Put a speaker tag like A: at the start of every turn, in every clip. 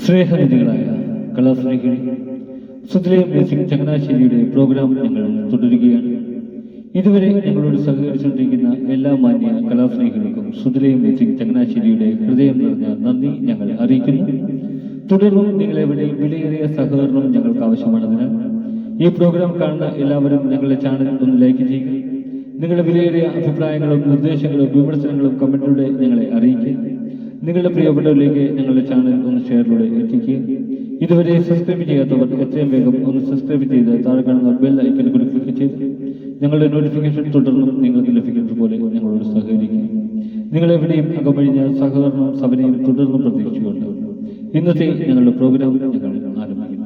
A: സ്നേഹനിധികളായ കലാസ്നേഹികളെ, സുധിലേ music ചങ്ങനാശ്ശേരിയുടെ programme ഞങ്ങൾ തുടരുകയാണ്. ഇതുവരെ ഞങ്ങളോട് സഹകരിച്ചുകൊണ്ടിരിക്കുന്ന എല്ലാ മാന്യ കലാസ്നേഹികൾക്കും സുധിലേ മ്യൂസിക് ചങ്ങനാശ്ശേരിയുടെ ഹൃദയം നിറഞ്ഞ നന്ദി ഞങ്ങൾ അറിയിക്കുന്നു. തുടർന്നും നിങ്ങളെവിടെയും വിലയേറിയ സഹകരണം ഞങ്ങൾക്ക് ആവശ്യമാണതിനാൽ ഈ പ്രോഗ്രാം കാണുന്ന എല്ലാവരും ഞങ്ങളുടെ ചാനൽ ഒന്ന് ലൈക്ക് ചെയ്യുക. നിങ്ങളുടെ വിലയേറിയ അഭിപ്രായങ്ങളും നിർദ്ദേശങ്ങളും വിമർശനങ്ങളും കമന്റിലൂടെ ഞങ്ങളെ അറിയിക്കുക. നിങ്ങളുടെ പ്രിയപ്പെട്ടവരിലേക്ക് ഞങ്ങളുടെ ചാനൽ ഒന്ന് ഷെയറിലൂടെ എത്തിക്കുക. ഇതുവരെ സബ്സ്ക്രൈബ് ചെയ്യാത്തവർ എത്രയും വേഗം ഒന്ന് സബ്സ്ക്രൈബ് ചെയ്ത് താഴെ കാണുന്ന ബെൽ ഐക്കണിൽ കൂടി ക്ലിക്ക് ചെയ്ത് ഞങ്ങളുടെ നോട്ടിഫിക്കേഷൻ തുടർന്നും നിങ്ങൾക്ക് ലഭിക്കുന്നത് പോലെ ഞങ്ങളോട് സഹകരിക്കുക. നിങ്ങളെവിടെയും അകമഴിഞ്ഞ സഹകരണം സഭനെയും തുടർന്നും പ്രതീക്ഷിച്ചുകൊണ്ട് ഇന്നത്തെ ഞങ്ങളുടെ പ്രോഗ്രാം ഞങ്ങൾ ആരംഭിക്കുന്നു.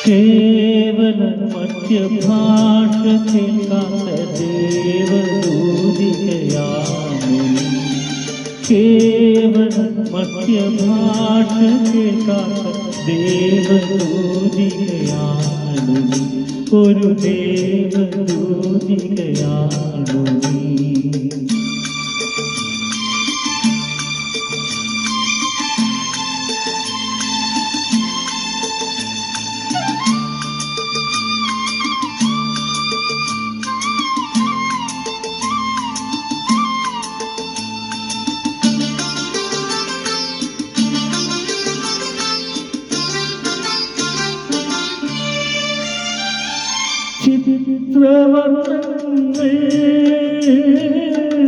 B: കേവല മധ്യഭാഷ കേൾക്കാത്ത ദേവദൂതികയാണു. കേവല മധ്യഭാഷ കേൾക്കാത്ത ദേവദൂതികയാണു. ഒരു ദേവദൂതികയാണു നീ. ചിത്രവർണ്ണങ്ങൾ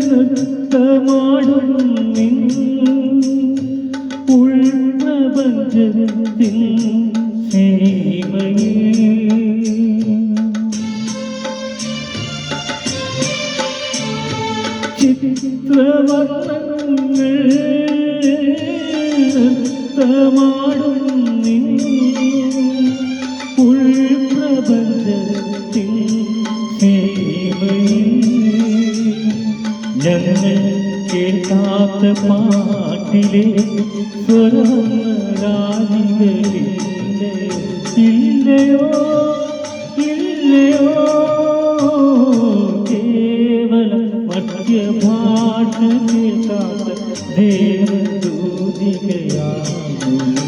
B: നൃത്തമാടും നിൻ ഉൾപ്രപഞ്ചത്തിൻ സീമയിൽ. ചിത്രവർണ്ണങ്ങൾ നൃത്തമാടും നിൻ ഉൾപ്രപഞ്ചത്തിൻ സീമയിൽ. ഞങ്ങൾ കേൾക്കാത്ത പാട്ടിലെ സ്വരങ്ങളില്ലേ? ഇല്ലയോ ഇല്ലയോ കേവല മധ്യഭാഷ കേൾക്കാത്ത ദേവദൂതികയാണു നീ.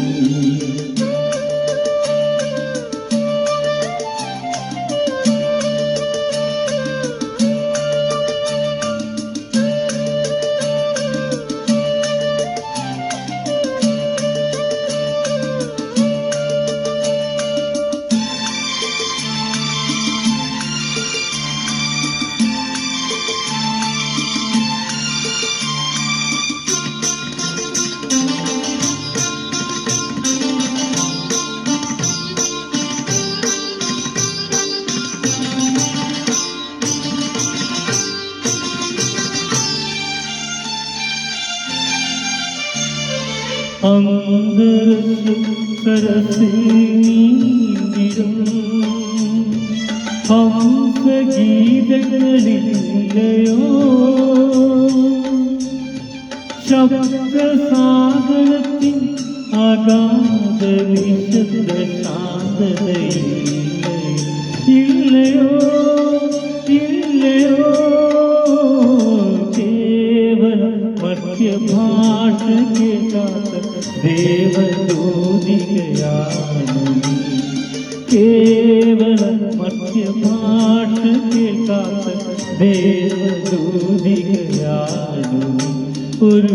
B: അന്തരസുരസിലും ഹംസഗീതങ്ങളില്ലയോ? ശബ്ദസാഗരത്തിൻ അഗാധ നിശബ്ദ ശാന്തതയില്ലയോ? ഇല്ലയോ കേവല മധ്യഭാഷ കേൾക്കാത്ത ദേവദൂതികയാണു നീ. കേവല മധ്യഭാഷ കേൾക്കാത്ത ദേവദൂതികയാണു നീ. ഒരു